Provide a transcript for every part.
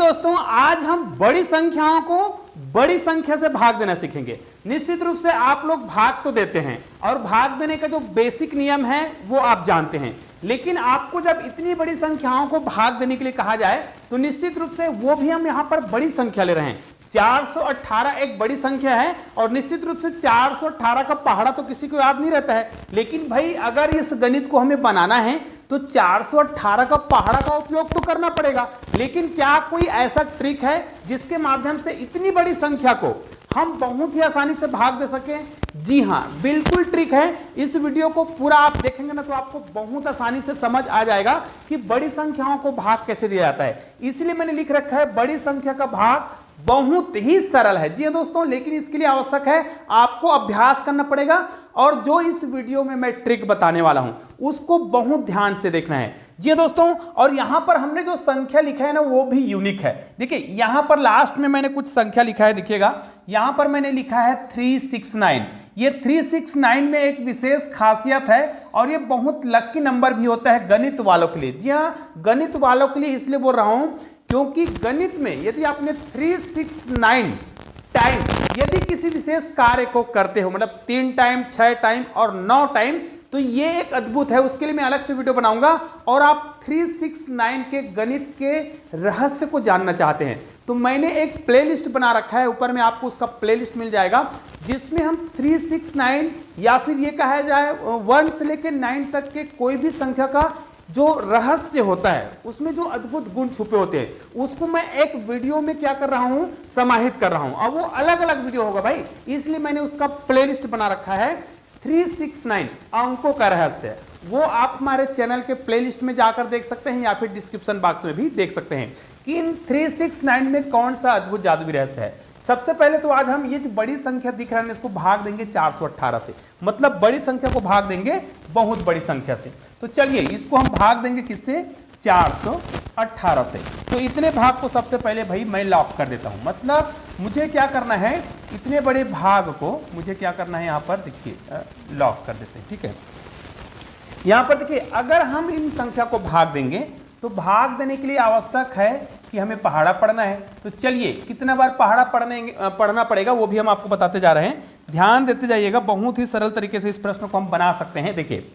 दोस्तों, आज हम बड़ी संख्याओं को बड़ी संख्या से भाग देना सीखेंगे। निश्चित रूप से आप लोग भाग तो देते हैं और भाग देने का जो बेसिक नियम है वो आप जानते हैं, लेकिन आपको जब इतनी बड़ी संख्याओं को भाग देने के लिए कहा जाए तो निश्चित रूप से वो भी हम यहां पर बड़ी संख्या ले रहे हैं। 418 एक बड़ी संख्या है और निश्चित रूप से 418 का पहाड़ा तो किसी को याद नहीं रहता है, लेकिन भाई अगर इस गणित को हमें बनाना है तो 418 का पहाड़ा का उपयोग तो करना पड़ेगा। लेकिन क्या कोई ऐसा ट्रिक है जिसके माध्यम से इतनी बड़ी संख्या को हम बहुत ही आसानी से भाग दे सकें? जी हां, बिल्कुल ट्रिक है। इस वीडियो को पूरा आप देखेंगे ना तो आपको बहुत आसानी से समझ आ जाएगा कि बड़ी संख्याओं को भाग कैसे दिया जाता है। इसलिए मैंने लिख रखा है बड़ी संख्या का भाग बहुत ही सरल है। जी हां दोस्तों, लेकिन इसके लिए आवश्यक है आपको अभ्यास करना पड़ेगा और जो इस वीडियो में मैं ट्रिक बताने वाला हूं उसको बहुत ध्यान से देखना है। जी हां दोस्तों, और यहां पर हमने जो संख्या लिखा है ना वो भी यूनिक है। देखिए यहां पर लास्ट में मैंने कुछ संख्या लिखा है, देखिएगा यहां पर मैंने लिखा है 369। ये 369 में एक विशेष खासियत है और ये बहुत लकी नंबर भी होता है गणित वालों के लिए। जी हां, गणित वालों के लिए इसलिए बोल रहा हूं क्योंकि गणित में यदि आपने 369 टाइम यदि किसी विशेष कार्य को करते हो, मतलब 3 टाइम, 6 टाइम और 9 टाइम, तो ये एक अद्भुत है। उसके लिए मैं अलग से वीडियो बनाऊंगा। और आप 369 के गणित के रहस्य को जानना चाहते हैं तो मैंने एक प्लेलिस्ट बना रखा है, ऊपर में आपको उसका प्लेलिस्ट मिल जाएगा, जिसमें हम 369 या फिर ये कहा जाए 1 से लेकर 9 तक के कोई भी संख्या का जो रहस्य होता है, उसमें जो अद्भुत गुण छुपे होते हैं, उसको मैं एक वीडियो में क्या कर रहा हूं, समाहित कर रहा हूं। और वो अलग अलग वीडियो होगा भाई, इसलिए मैंने उसका प्लेलिस्ट बना रखा है 369 अंकों का रहस्य। वो आप हमारे चैनल के प्लेलिस्ट में जाकर देख सकते हैं या फिर डिस्क्रिप्शन बॉक्स में भी देख सकते हैं कि इन 369 में कौन सा अद्भुत जादुई रहस्य है। सबसे पहले तो आज हम ये जो बड़ी संख्या दिख रहा है इसको भाग देंगे 418 से, मतलब बड़ी संख्या को भाग देंगे बहुत बड़ी संख्या से। तो चलिए इसको हम भाग देंगे किससे? 418 से। तो इतने भाग को सबसे पहले भाई मैं लॉक कर देता हूं, मतलब मुझे क्या करना है, इतने बड़े भाग को मुझे क्या करना है, यहां पर देखिए लॉक कर देते हैं। ठीक है, यहां पर देखिए अगर हम इन संख्या को भाग देंगे तो भाग देने के लिए आवश्यक है कि हमें पहाड़ा पढ़ना है। तो चलिए कितना बार पहाड़ा पढ़ना पड़ेगा वो भी हम आपको बताते जा रहे हैं, ध्यान देते जाइएगा। बहुत ही सरल तरीके से इस प्रश्न को हम बना सकते हैं। देखिए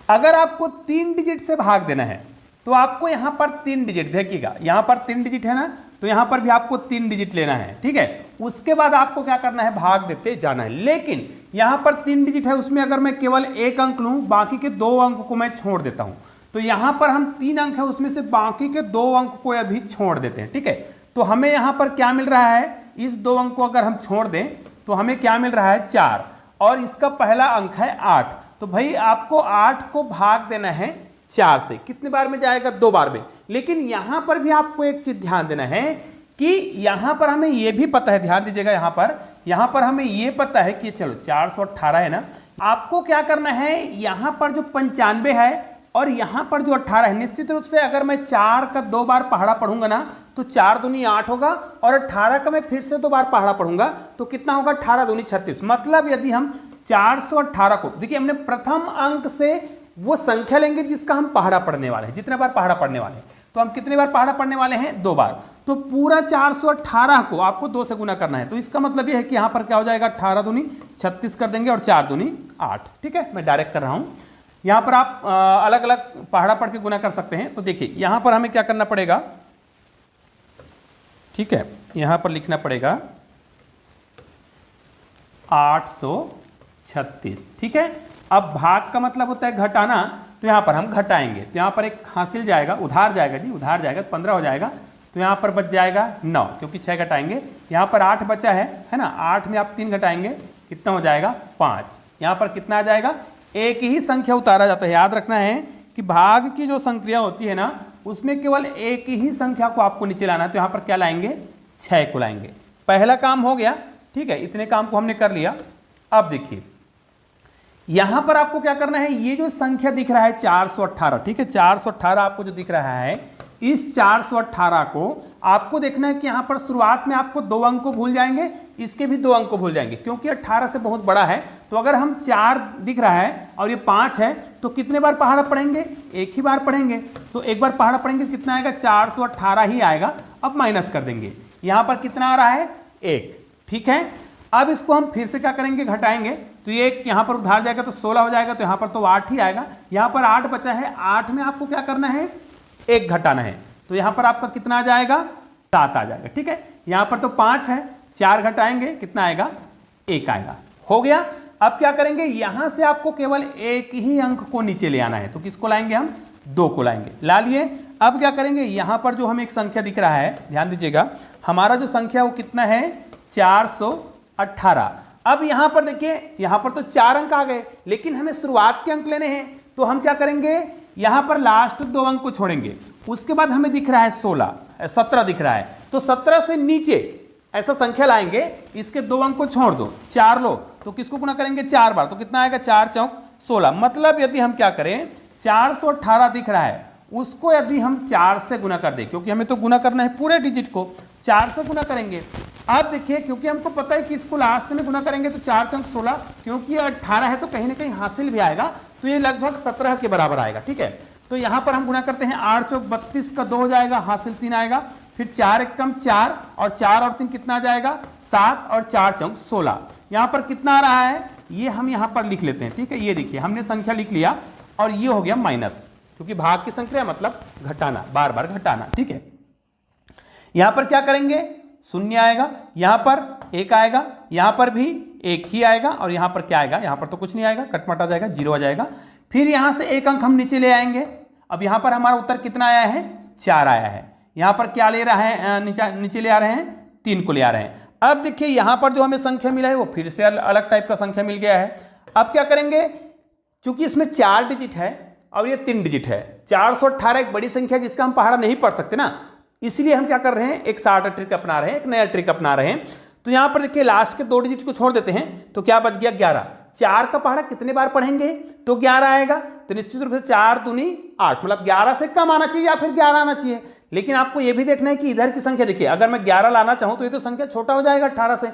अगर आपको 3 डिजिट से भाग देना है तो आपको यहां पर 3 डिजिट, देखिएगा यहां पर 3 डिजिट है ना, तो यहां पर भी आपको 3 डिजिट लेना है। ठीक है, उसके बाद आपको क्या करना है, भाग देते जाना है। लेकिन यहां पर 3 डिजिट है, उसमें अगर मैं केवल 1 अंक लूं, बाकी के 2 अंक को मैं छोड़ देता हूं, तो यहां पर हम 3 अंक है उसमें से बाकी के 2 अंक को अभी छोड़ देते हैं। ठीक है, तो हमें यहां पर क्या मिल रहा है, इस 2 अंक को अगर हम छोड़ दें तो हमें क्या मिल रहा है, 4, और इसका पहला अंक है 8। तो भाई आपको 8 को भाग देना है 4 से। कितने बार में जाएगा, 2 बार में। लेकिन यहां पर भी आपको एक चीज ध्यान देना है कि यहां पर हमें यह भी पता है, ध्यान दीजिएगा, यहां पर हमें यह पता है कि चलो 418 है ना, आपको क्या करना है, यहां पर जो 95 है और यहां पर जो 18 है, निश्चित रूप से अगर मैं 4 का 2 बार पहाड़ा पढ़ूंगा ना तो 4 दूनी 8 होगा, और 18 का मैं फिर से 2 बार पहाड़ा पढ़ूंगा तो कितना होगा, 18 दूनी 36। मतलब यदि हम 418 को, देखिए हमने प्रथम अंक से वो संख्या लेंगे जिसका हम पहाड़ा पढ़ने वाले हैं, जितने बार पहाड़ा पढ़ने वाले हैं, तो हम कितने बार पहाड़ा पढ़ने वाले हैं, 2 बार। तो पूरा 418 को आपको 2 से गुना करना है। तो इसका मतलब यह है कि यहां पर क्या हो जाएगा, 18 दूनी 36 कर देंगे और 4 दूनी 8। ठीक है, मैं डायरेक्ट कर रहा हूं, यहां पर आप अलग अलग पहाड़ा पढ़ के गुना कर सकते हैं। तो देखिए यहां पर हमें क्या करना पड़ेगा, ठीक है, यहां पर लिखना पड़ेगा 836। ठीक है, अब भाग का मतलब होता है घटाना, तो यहां पर हम घटाएंगे, तो यहां पर एक हासिल जाएगा, उधार जाएगा जी, उधार जाएगा, 15 हो जाएगा, तो यहां पर बच जाएगा 9, क्योंकि 6 घटाएंगे। यहां पर 8 बचा है ना, 8 में आप 3 घटाएंगे, कितना हो जाएगा, 5। यहां पर कितना आ जाएगा, एक ही संख्या उतारा जाता है। याद रखना है कि भाग की जो संख्या होती है ना उसमें केवल एक ही संख्या को आपको नीचे लाना है। तो यहां पर क्या लाएंगे, 6 को लाएंगे। पहला काम हो गया। ठीक है, इतने काम को हमने कर लिया। अब देखिए यहां पर आपको क्या करना है, ये जो संख्या दिख रहा है 418, ठीक है, 418 आपको जो दिख रहा है, इस 418 को आपको देखना है कि यहां पर शुरुआत में आपको 2 अंक को भूल जाएंगे, इसके भी 2 अंक को भूल जाएंगे, क्योंकि 18 से बहुत बड़ा है तो अगर हम 4 दिख रहा है और ये 5 है तो कितने बार पहाड़ा पढ़ेंगे? एक ही बार पढ़ेंगे। तो एक बार पहाड़ा पढ़ेंगे कितना आएगा? 418 ही आएगा। अब माइनस कर देंगे, यहाँ पर कितना आ रहा है? 1। ठीक है, अब इसको हम फिर से क्या करेंगे? घटाएंगे। तो ये यहाँ पर उधार जाएगा तो 16 हो जाएगा, तो यहाँ पर तो 8 ही आएगा। यहाँ पर 8 बचा है, 8 में आपको क्या करना है? 1 घटाना है। तो यहाँ पर आपका कितना आ जाएगा? 7 आ जाएगा। ठीक है, यहाँ पर तो 5 है, 4 घटाएंगे कितना आएगा? 1 आएगा। हो गया। अब क्या करेंगे? यहां से आपको केवल एक ही अंक को नीचे ले आना है। तो किसको लाएंगे हम? 2 को लाएंगे। ला लिए। अब क्या करेंगे? यहां पर जो हमें एक संख्या दिख रहा है, ध्यान दीजिएगा, हमारा जो संख्या वो कितना है? 418। अब यहां पर देखिए, यहां पर तो 4 अंक आ गए, लेकिन हमें शुरुआत के अंक लेने हैं। तो हम क्या करेंगे? यहां पर लास्ट 2 अंक को छोड़ेंगे। उसके बाद हमें दिख रहा है 17 दिख रहा है, तो 17 से नीचे ऐसा संख्या लाएंगे, इसके 2 अंक को छोड़ दो, 4 लो, तो किसको गुना करेंगे? 4 बार। तो कितना आएगा? 4 चौक 16। मतलब यदि हम क्या करें, 418 दिख रहा है, उसको यदि हम 4 से गुना कर दें, क्योंकि हमें तो गुना करना है पूरे डिजिट को, 4 से गुना करेंगे। अब देखिए, क्योंकि हमको पता है कि इसको लास्ट में गुना करेंगे तो 4 चौक 16, क्योंकि ये 18 है तो कहीं ना कहीं हासिल भी आएगा, तो ये लगभग 17 के बराबर आएगा। ठीक है, तो यहां पर हम गुना करते हैं, 8 चौक 32 का 2 हो जाएगा, हासिल 3 आएगा। फिर 4 एकम 4 और 4 और 3 कितना आ जाएगा? 7 और 4 चौक 16। यहां पर कितना आ रहा है? ये हम यहां पर लिख लेते हैं। ठीक है, ये देखिए हमने संख्या लिख लिया और ये हो गया माइनस, क्योंकि भाग की संख्या मतलब घटाना, बार बार घटाना। ठीक है, यहां पर क्या करेंगे? 0 आएगा, यहां पर 1 आएगा, यहां पर भी 1 ही आएगा, और यहां पर क्या आएगा? यहां पर तो कुछ नहीं आएगा, कटमट आ जाएगा, 0 आ जाएगा। फिर यहां से 1 अंक हम नीचे ले आएंगे। अब यहां पर हमारा उत्तर कितना आया है? 4 आया है। यहां पर क्या ले रहा है? नीचे ले आ रहे हैं, 3 को ले आ रहे हैं। अब देखिए यहां पर जो हमें संख्या मिला है वो फिर से अलग टाइप का संख्या मिल गया है। अब क्या करेंगे? चूंकि इसमें 4 डिजिट है और ये 3 डिजिट है, 418 एक बड़ी संख्या जिसका हम पहाड़ा नहीं पढ़ सकते ना, इसलिए हम क्या कर रहे हैं? एक शॉर्ट ट्रिक अपना रहे हैं, एक नया ट्रिक अपना रहे हैं। तो यहां पर देखिए लास्ट के 2 डिजिट को छोड़ देते हैं, तो क्या बच गया? 11। 4 का पहाड़ा कितने बार पढ़ेंगे? तो 11 आएगा। तो निश्चित रूप से 4 दूनी 8, मतलब 11 से कम आना चाहिए या फिर 11 आना चाहिए। लेकिन आपको यह भी देखना है कि इधर की संख्या देखिए, अगर मैं 11 लाना चाहूं तो ये तो संख्या छोटा हो जाएगा 18 से,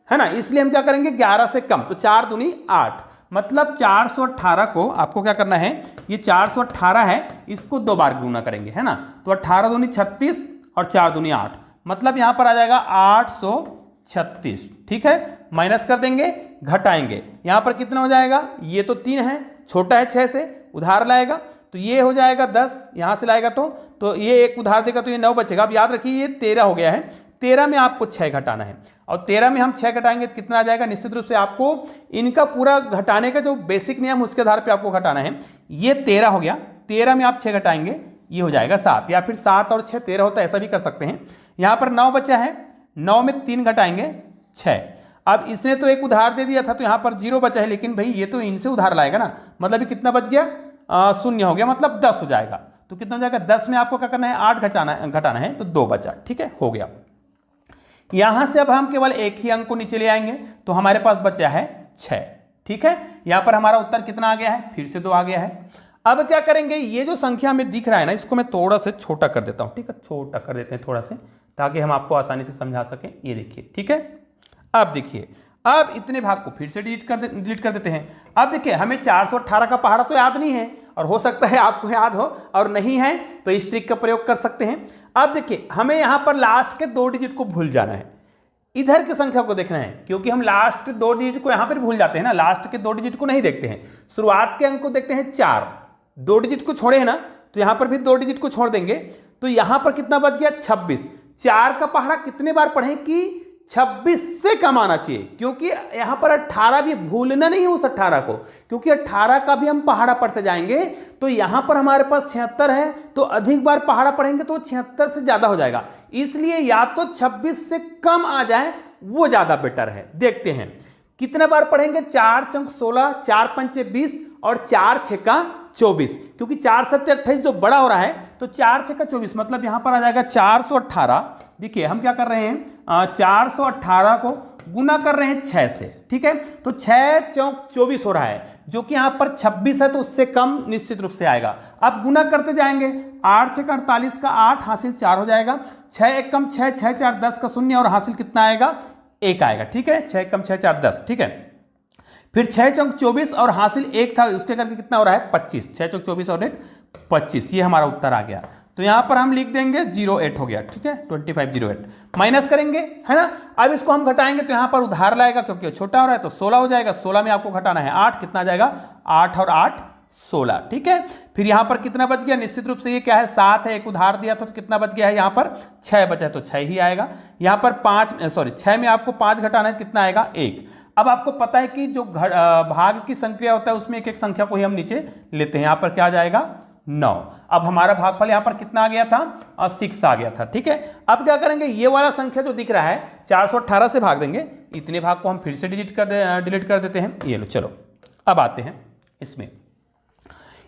है ना, इसलिए हम क्या करेंगे? 11 से कम। तो 4 दूनी 8, मतलब 418 को आपको क्या करना है? ये 418 है, इसको 2 बार गुना करेंगे, है ना। तो 18 दूनी 36 और 4 दूनी 8, मतलब यहां पर आ जाएगा 836। ठीक है, माइनस कर देंगे, घटाएंगे, यहां पर कितना हो जाएगा? ये तो 3 है, छोटा है 6 से, उधार लाएगा तो ये हो जाएगा 10, यहां से लाएगा तो ये 1 उधार देगा तो ये 9 बचेगा। अब याद रखिए ये 13 हो गया है, 13 में आपको 6 घटाना है, और 13 में हम 6 घटाएंगे तो कितना आ जाएगा? निश्चित रूप से आपको इनका पूरा घटाने का जो बेसिक नियम उसके आधार पर आपको घटाना है। ये 13 हो गया, 13 में आप 6 घटाएंगे, ये हो जाएगा 7, या फिर 7 और 6 13 होता है, ऐसा भी कर सकते हैं। यहां पर 9 बचा है, 9 में 3 घटाएंगे 6। अब इसने तो 1 उधार दे दिया था तो यहां पर 0 बचा है, लेकिन भाई ये तो इनसे उधार लाएगा ना, मतलब ये कितना बच गया? 0 हो गया, मतलब 10 हो जाएगा। तो कितना हो जाएगा? 10 में आपको क्या करना है? 8 घटाना है, तो 2 बचा। ठीक है, हो गया। यहां से अब हम केवल एक ही अंक को नीचे ले आएंगे, तो हमारे पास बचा है 6। ठीक है, यहां पर हमारा उत्तर कितना आ गया है? फिर से 2 आ गया है। अब क्या करेंगे? ये जो संख्या हमें दिख रहा है ना, इसको मैं थोड़ा सा छोटा कर देता हूं। ठीक है, छोटा कर देते हैं थोड़ा से, ताकि हम आपको आसानी से समझा सकें। ये देखिए, ठीक है, अब देखिए, अब इतने भाग को फिर से डिलीट कर देते हैं। अब देखिए हमें 418 का पहाड़ा तो याद नहीं है, और हो सकता है आपको याद हो, और नहीं है तो इस ट्रिक का प्रयोग कर सकते हैं। अब देखिए हमें यहां पर लास्ट के 2 डिजिट को भूल जाना है, इधर की संख्या को देखना है, क्योंकि हम लास्ट 2 डिजिट को यहां पर भूल जाते हैं ना, लास्ट के 2 डिजिट को नहीं देखते हैं, शुरुआत के अंक को देखते हैं। 4 2 डिजिट को छोड़े है ना, तो यहां पर भी 2 डिजिट को छोड़ देंगे, तो यहां पर कितना बच गया? 26। 4 का पहाड़ा कितने बार पढ़ें कि 26 से कम आना चाहिए, क्योंकि यहां पर 18 भी भूलना नहीं है उस 18 को, क्योंकि 18 का भी हम पहाड़ा पढ़ते जाएंगे। तो यहां पर हमारे पास 76 है, तो अधिक बार पहाड़ा पढ़ेंगे तो 76 से ज्यादा हो जाएगा, इसलिए या तो 26 से कम आ जाए वो ज्यादा बेटर है। देखते हैं कितने बार पढ़ेंगे? 4 चौक 16, 4 पंचे 20 और 4 छक्का 24, क्योंकि 4 सत्ते 28 जो बड़ा हो रहा है, तो 4 छक्का 24, मतलब यहां पर आ जाएगा 418। देखिए हम क्या कर रहे हैं? 418 को गुना कर रहे हैं 6 से। ठीक है, तो 6 चौक 24 हो रहा है, जो कि यहां पर 26 है, तो उससे कम निश्चित रूप से आएगा। अब गुना करते जाएंगे, 8 छक्का 48 का 8, हासिल 4 हो जाएगा, 6 एकम 6, 6 4 10 का 0, और हासिल कितना आएगा? 1 आएगा। ठीक है, 6 एकम 6 4 10। ठीक है, फिर 6 चौक 24 और हासिल 1 था, उसके करके कितना हो रहा है 25। 6 चौक 24 और 1 25, ये हमारा उत्तर आ गया। तो यहां पर हम लिख देंगे 08 हो गया, ठीक है 2508 माइनस करेंगे, है ना। अब इसको हम घटाएंगे तो यहां पर उधार लाएगा क्योंकि छोटा हो रहा है, तो 16 हो जाएगा। 16 में आपको घटाना है 8, कितना आ जाएगा 8 और 8 16, ठीक है। फिर यहां पर कितना बच गया, निश्चित रूप से ये क्या है 7 है, एक उधार दिया था तो कितना बच गया है यहाँ पर 6 बचा है, तो 6 ही आएगा। यहाँ पर 6 में आपको 5 घटाना है, कितना आएगा 1। अब आपको पता है कि जो भाग की संख्या होता है उसमें एक एक संख्या को ही हम नीचे लेते हैं। यहाँ पर क्या आ जाएगा 9। अब हमारा भागफल यहाँ पर कितना आ गया था 6 आ गया था, ठीक है। अब क्या करेंगे, ये वाला संख्या जो दिख रहा है 418 से भाग देंगे, इतने भाग को हम फिर से डिलीट कर देते हैं। ये लो, चलो अब आते हैं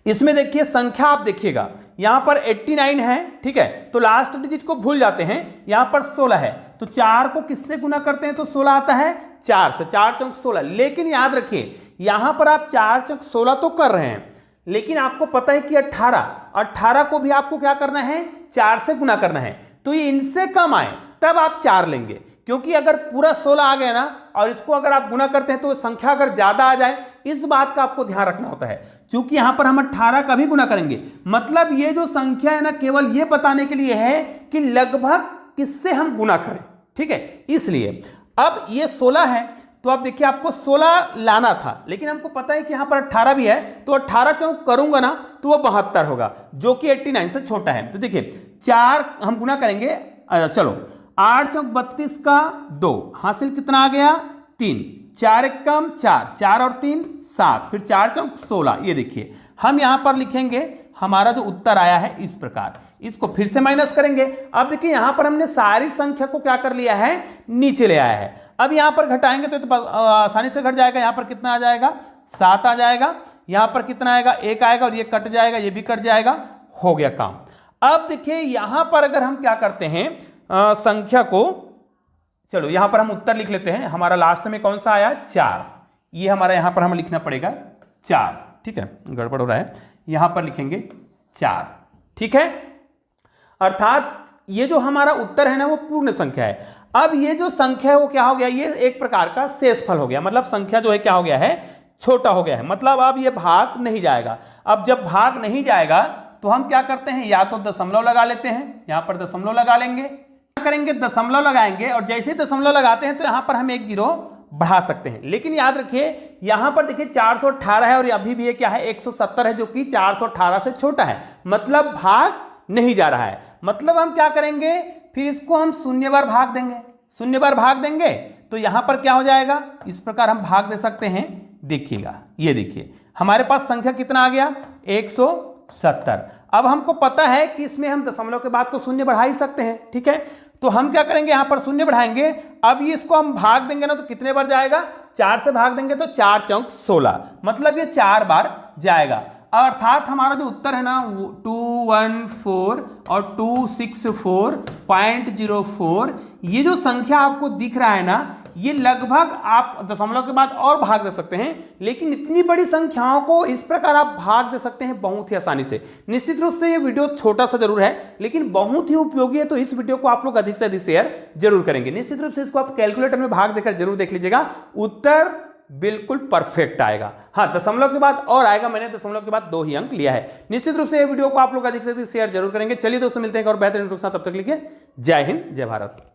इसमें देखिए संख्या आप देखिएगा यहां पर 89 है, ठीक है। तो लास्ट डिजिट को भूल जाते हैं, यहां पर 16 है, तो 4 को किससे गुना करते हैं तो 16 आता है 4 से, 4 चौक 16। लेकिन याद रखिए यहां पर आप 4 चौक 16 तो कर रहे हैं, लेकिन आपको पता है कि 18 को भी आपको क्या करना है 4 से गुना करना है। तो ये इनसे कम आए तब आप 4 लेंगे, क्योंकि अगर पूरा 16 आ गया ना और इसको अगर आप गुना करते हैं तो संख्या अगर ज्यादा आ जाए, इस बात का आपको ध्यान रखना होता है। क्योंकि यहां पर हम 18 का भी गुना करेंगे, मतलब ये जो संख्या है ना केवल ये बताने के लिए है कि लगभग किससे हम गुना करें, ठीक है। इसलिए अब ये 16 है तो अब देखिए आपको 16 लाना था, लेकिन हमको पता है कि यहां पर 18 भी है, तो 18 चौक करूंगा ना तो वो 72 होगा, जो कि 89 से छोटा है। तो देखिए 4 हम गुना करेंगे, चलो 8 चौक 32 का 2 हासिल कितना आ गया 3, 4 एक कम 4, 4 और 3 7, फिर 4 चौक 16। ये देखिए हम यहां पर लिखेंगे हमारा जो उत्तर आया है इस प्रकार, इसको फिर से माइनस करेंगे। अब देखिए यहां पर हमने सारी संख्या को क्या कर लिया है नीचे ले आया है। अब यहां पर घटाएंगे तो आसानी से घट जाएगा, यहां पर कितना आ जाएगा 7 आ जाएगा, यहां पर कितना आएगा 1 आएगा और ये कट जाएगा, ये भी कट जाएगा, हो गया काम। अब देखिए यहां पर अगर हम क्या करते हैं संख्या को, चलो यहां पर हम उत्तर लिख लेते हैं। हमारा लास्ट में कौन सा आया 4, ये हमारा यहां पर हमें लिखना पड़ेगा 4, ठीक है, गड़बड़ हो रहा है, यहां पर लिखेंगे 4, ठीक है। अर्थात ये जो हमारा उत्तर है ना वो पूर्ण संख्या है। अब ये जो संख्या है वो क्या हो गया, ये एक प्रकार का शेषफल हो गया, मतलब संख्या जो है क्या हो गया है छोटा हो गया है, मतलब अब ये भाग नहीं जाएगा। अब जब भाग नहीं जाएगा तो हम क्या करते हैं, या तो दशमलव लगा लेते हैं, यहां पर दशमलव लगा लेंगे, क्या करेंगे दशमलव लगाएंगे और जैसे दशमलव लगाते हैं तो यहां पर हम 1 0 बढ़ा सकते हैं। लेकिन याद रखिए यहां पर देखिए 418 है और अभी भी ये क्या है 170 है, जो कि 418 से छोटा है, मतलब भाग नहीं जा रहा है। मतलब हम क्या करेंगे, फिर इसको हम शून्य बार भाग देंगे, शून्य बार भाग देंगे तो यहां पर क्या हो जाएगा, इस प्रकार हम भाग दे सकते हैं। देखिएगा ये देखिए हमारे पास संख्या कितना आ गया 170। अब हमको पता है कि इसमें हम दशमलव के बाद तो शून्य बढ़ा ही सकते हैं, ठीक है। तो हम क्या करेंगे यहां पर शून्य बढ़ाएंगे। अब ये इसको हम भाग देंगे ना तो कितने बार जाएगा, 4 से भाग देंगे तो 4 चौक 16, मतलब ये 4 बार जाएगा। अर्थात हमारा जो उत्तर है ना 214 और 264.04, ये जो संख्या आपको दिख रहा है ना ये लगभग आप दशमलव के बाद और भाग दे सकते हैं, लेकिन इतनी बड़ी संख्याओं को इस प्रकार आप भाग दे सकते हैं बहुत ही आसानी से। निश्चित रूप से ये वीडियो छोटा सा जरूर है लेकिन बहुत ही उपयोगी है, तो इस वीडियो को आप लोग अधिक से अधिक शेयर जरूर करेंगे। निश्चित रूप से इसको आप कैलकुलेटर में भाग देकर जरूर देख लीजिएगा, उत्तर बिल्कुल परफेक्ट आएगा। हाँ दशमलव के बाद और आएगा, मैंने दशमलव के बाद 2 ही अंक लिया है। निश्चित रूप से ये वीडियो को आप लोग अधिक से अधिक शेयर जरूर करेंगे। चलिए दोस्तों मिलते हैं एक और बेहतरीन वीडियो के साथ, तब तक लिखिए जय हिंद जय भारत।